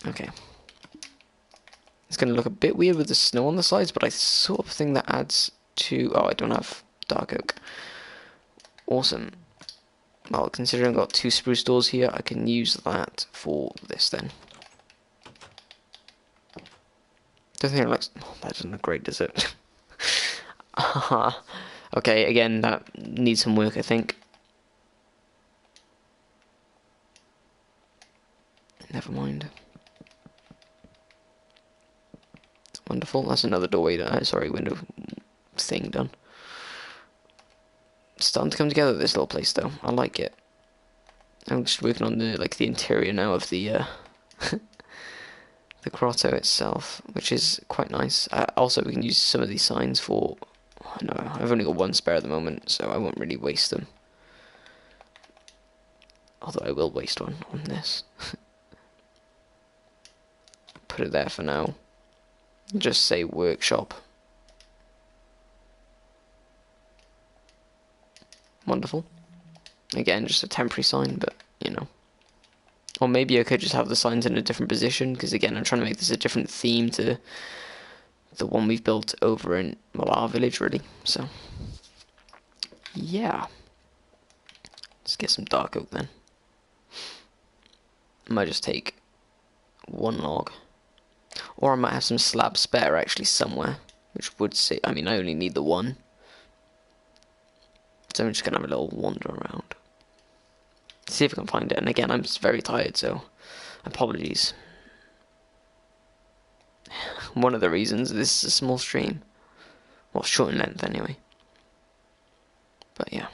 Okay. It's going to look a bit weird with the snow on the sides, but I sort of think that adds to... Oh, I don't have dark oak. Awesome. Well, considering I've got 2 spruce doors here, I can use that for this then. Don't think it looks... Oh, that doesn't look great, does it? Okay, again, that needs some work, I think. Never mind. Wonderful. That's another doorway. Window thing done. It's starting to come together, this little place, though. I like it. I'm just working on the interior now of the the grotto itself, which is quite nice. Also, we can use some of these signs for... Oh, no, I've only got 1 spare at the moment, so I won't really waste them. Although I will waste one on this. Put it there for now. Just say workshop. Wonderful. Again, just a temporary sign, but, you know. Or maybe I could just have the signs in a different position, because again, I'm trying to make this a different theme to the one we've built over in, well, our village, really. So, yeah. Let's get some dark oak, then. I might just take one log. Or I might have some slabs spare, actually, somewhere. Which would say, I mean, I only need the one. So I'm just going to have a little wander around. See if I can find it. And again, I'm just very tired, so apologies. One of the reasons this is a small stream. Well, short in length anyway. But yeah.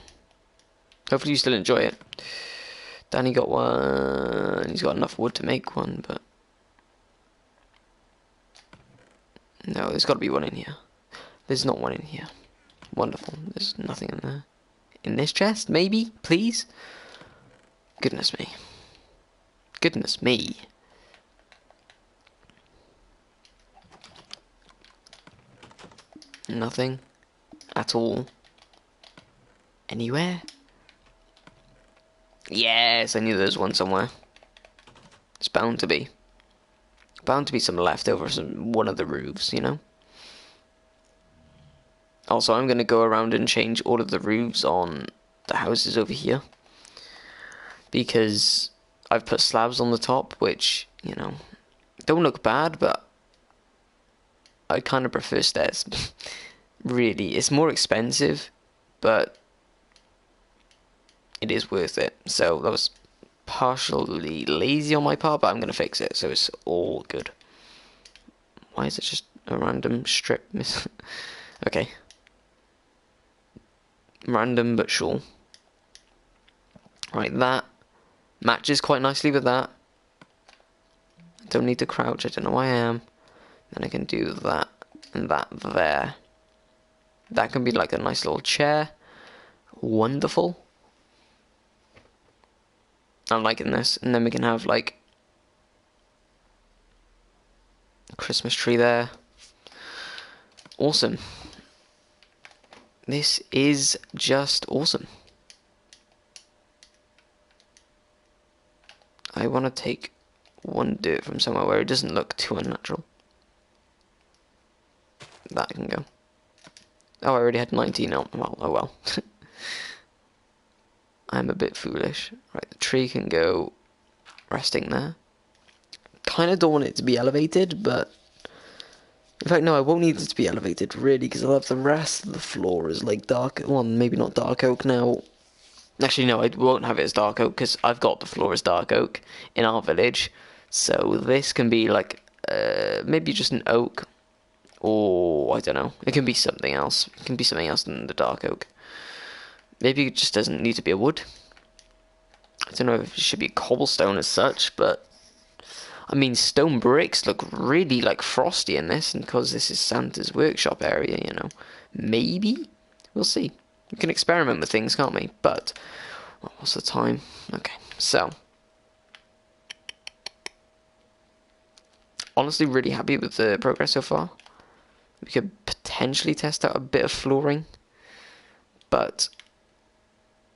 Hopefully you still enjoy it. Danny got one. He's got enough wood to make one, but... No, there's got to be one in here. There's not one in here. Wonderful. There's nothing in there. In this chest, maybe? Please? Goodness me. Goodness me. Nothing. At all. Anywhere? Yes, I knew there was one somewhere. It's bound to be. Bound to be some leftover from one of the roofs, you know? Also, I'm going to go around and change all of the roofs on the houses over here. Because I've put slabs on the top, which, you know, don't look bad, but I kind of prefer stairs. Really, it's more expensive, but it is worth it. So that was partially lazy on my part, but I'm going to fix it, so it's all good. Why is it just a random strip? Okay. Random, but sure. Right, that matches quite nicely with that. Don't need to crouch, I don't know why I am. Then I can do that and that there. That can be like a nice little chair. Wonderful. I'm liking this. And then we can have like a Christmas tree there. Awesome. This is just awesome. I want to take one dirt from somewhere where it doesn't look too unnatural. That can go. Oh, I already had 19 out. Well, oh well. I'm a bit foolish. Right, the tree can go resting there. Kind of don't want it to be elevated, but... In fact, no, I won't need it to be elevated, really, because I'll have the rest of the floor as, like, dark... Well, maybe not dark oak now. Actually, no, I won't have it as dark oak, because I've got the floor as dark oak in our village. So this can be, like, maybe just an oak. Or, I don't know. It can be something else. It can be something else than the dark oak. Maybe it just doesn't need to be a wood. I don't know if it should be cobblestone as such, but... I mean, stone bricks look really, like, frosty in this, and because this is Santa's workshop area, you know. Maybe? We'll see. We can experiment with things, can't we? But, well, what's the time? Okay, so... Honestly, really happy with the progress so far. We could potentially test out a bit of flooring, but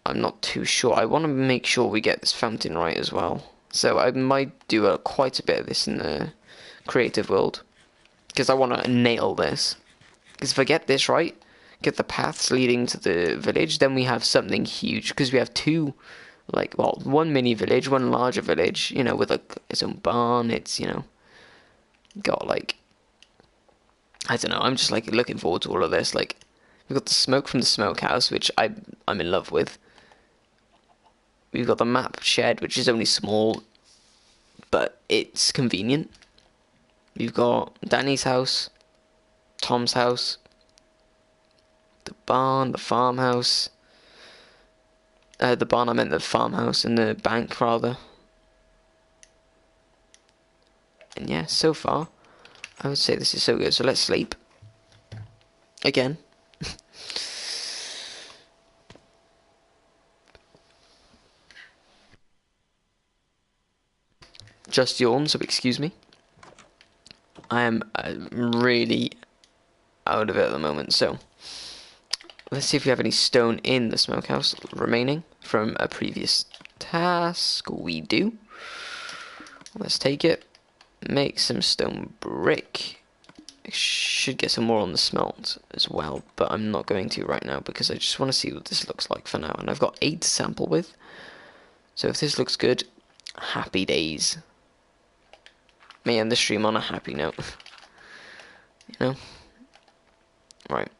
I'm not too sure. I want to make sure we get this fountain right as well. So I might do quite a bit of this in the creative world, because I want to nail this. Because if I get this right, get the paths leading to the village, then we have something huge. Because we have two, like, well, one mini village, one larger village, you know, with like its own barn. It's, you know, got like, I don't know. I'm just like looking forward to all of this. Like, we've got the smoke from the smokehouse, which I'm in love with. We've got the map shed, which is only small, but it's convenient. We've got Danny's house, Tom's house, the barn, the farmhouse. The barn, I meant the farmhouse, and the bank, rather. And yeah, so far, I would say this is so good. So let's sleep. Again. just yawned, so excuse me. I am really out of it at the moment, so let's see if we have any stone in the smokehouse remaining from a previous task. We do. Let's take it. Make some stone brick. I should get some more on the smelt as well, but I'm not going to right now because I just want to see what this looks like for now. And I've got 8 to sample with. So if this looks good, happy days. May end the stream on a happy note. You know? Right.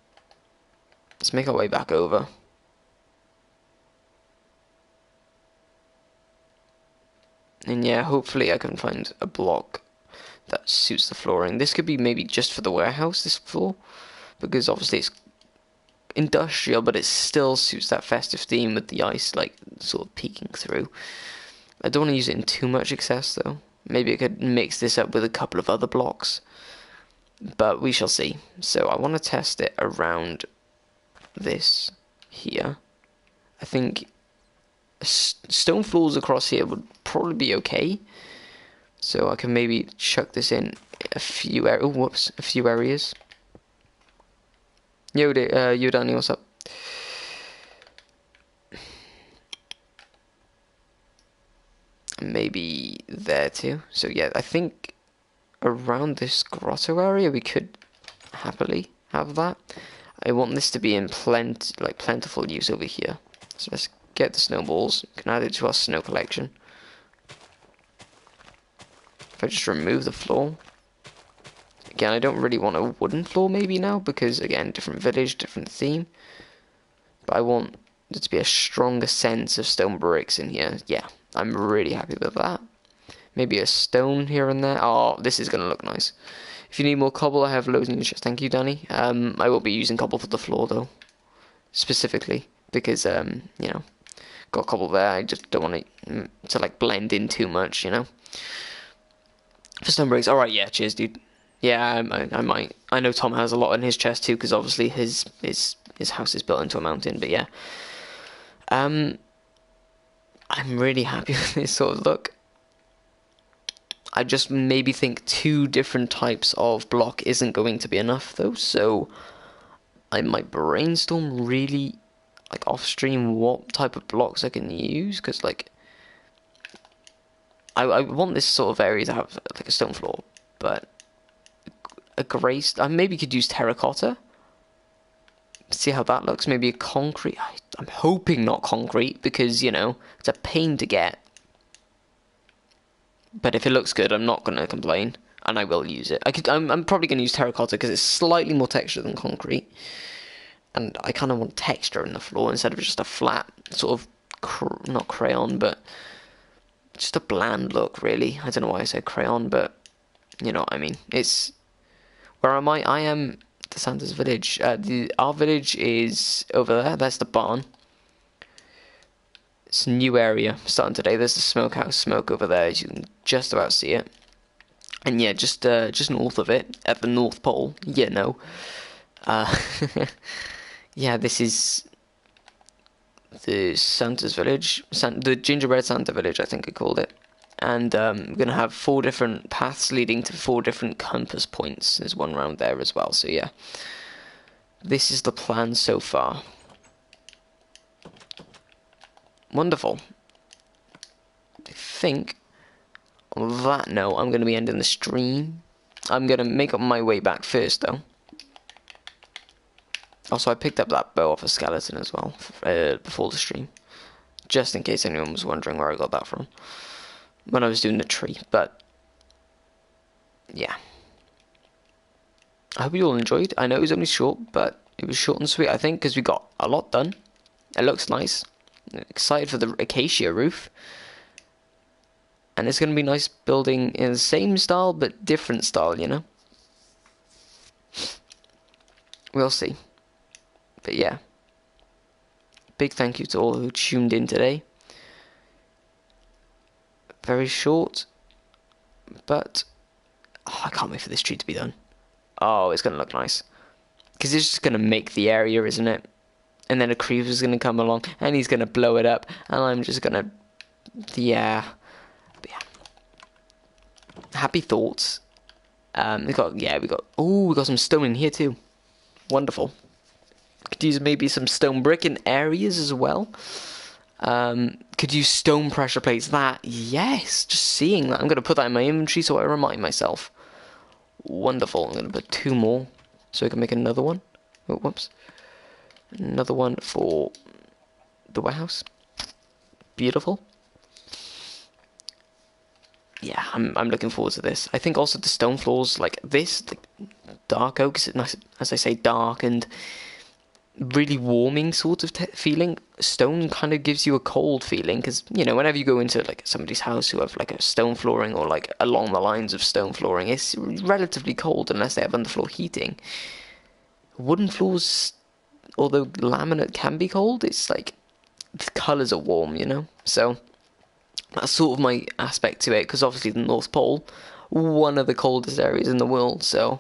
Let's make our way back over. And yeah, hopefully I can find a block that suits the flooring. This could be maybe just for the warehouse, this floor, because obviously it's industrial, but it still suits that festive theme with the ice like sort of peeking through. I don't want to use it in too much excess though. Maybe I could mix this up with a couple of other blocks, but we shall see. So I want to test it around this here. I think stone floors across here would probably be okay. So I can maybe chuck this in a few a few areas. Yo, Danny, what's up? Maybe there too. So yeah, I think around this grotto area we could happily have that. I want this to be in plentiful use over here. So let's get the snowballs. We can add it to our snow collection. If I just remove the floor. Again, I don't really want a wooden floor maybe now, because again, different village, different theme. But I want there to be a stronger sense of stone bricks in here. Yeah, I'm really happy with that. Maybe a stone here and there. Oh, this is going to look nice. If you need more cobble, I have loads in your chest. Thank you, Danny. I will be using cobble for the floor, though. Specifically, because, you know, got cobble there. I just don't want it to, like, blend in too much, you know. For stone bricks. Alright, yeah, cheers, dude. Yeah, I might. I know Tom has a lot in his chest, too, because obviously his house is built into a mountain, but yeah. I'm really happy with this sort of look. I just maybe think 2 different types of block isn't going to be enough, though, so I might brainstorm really, like, off-stream what type of blocks I can use, because, like, I want this sort of area to have, like, a stone floor, but a grey... I maybe could use terracotta. See how that looks. Maybe a concrete... I'm hoping not concrete, because, you know, it's a pain to get. But if it looks good, I'm not going to complain, and I will use it. I'm probably going to use terracotta, because it's slightly more texture than concrete. And I kind of want texture in the floor, instead of just a flat, sort of, not crayon, but... just a bland look, really. I don't know why I said crayon, but you know what I mean. It's... where am I? I am the Santa's village. Our village is over there. That's the barn. It's a new area starting today. There's the smokehouse smoke over there. As you can just about see it. And yeah, just north of it, at the North Pole. Yeah, no. Yeah, this is the Santa's village, the gingerbread Santa village, I think I called it. And we're going to have 4 different paths leading to 4 different compass points. There's one round there as well, so yeah. This is the plan so far. Wonderful. I think, on that note, I'm going to be ending the stream. I'm going to make up my way back first, though. Also, I picked up that bow off a skeleton as well, before the stream. Just in case anyone was wondering where I got that from. When I was doing the tree, but... yeah. I hope you all enjoyed. I know it was only short, but it was short and sweet, I think, because we got a lot done. It looks nice. I'm excited for the acacia roof. And it's going to be nice building in the same style, but different style, you know? We'll see. But yeah, big thank you to all who tuned in today. Very short, but I can't wait for this tree to be done. Oh, it's going to look nice. Because it's just going to make the area, isn't it? And then a creeper's going to come along, and he's going to blow it up, and I'm just going to... yeah. But yeah. happy thoughts. We got some stone in here too. Wonderful. Could use maybe some stone brick in areas as well. Could use stone pressure plates. That, yes, just seeing that. I'm going to put that in my inventory so I remind myself. Wonderful. I'm going to put 2 more so I can make another one. Oh, whoops. Another one for the warehouse. Beautiful. Yeah, I'm looking forward to this. I think also the stone floors, like this, the dark oak, is nice, as I say, dark and really warming sort of feeling. Stone kind of gives you a cold feeling, because, you know, whenever you go into like somebody's house who have like a stone flooring or like along the lines of stone flooring, it's relatively cold unless they have underfloor heating. Wooden floors, although laminate can be cold, it's like the colours are warm, you know, so that's sort of my aspect to it, because obviously the North Pole, one of the coldest areas in the world, so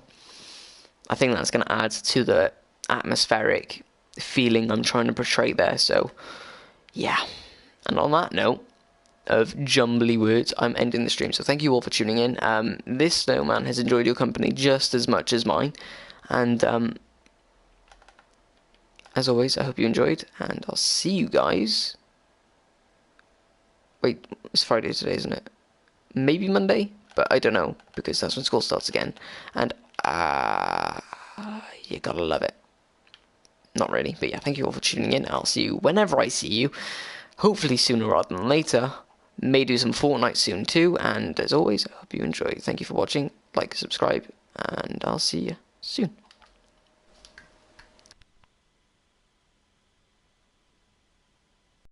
I think that's going to add to the atmospheric feeling I'm trying to portray there, so yeah. And on that note of jumbly words, I'm ending the stream, so thank you all for tuning in. This snowman has enjoyed your company just as much as mine, and as always, I hope you enjoyed, and I'll see you guys. Wait, it's Friday today, isn't it? Maybe Monday, but I don't know, because that's when school starts again. And, you gotta love it. Not really, but yeah, thank you all for tuning in. I'll see you whenever I see you. Hopefully sooner rather than later. May do some Fortnite soon too, and as always, I hope you enjoy. Thank you for watching. Like, subscribe, and I'll see you soon.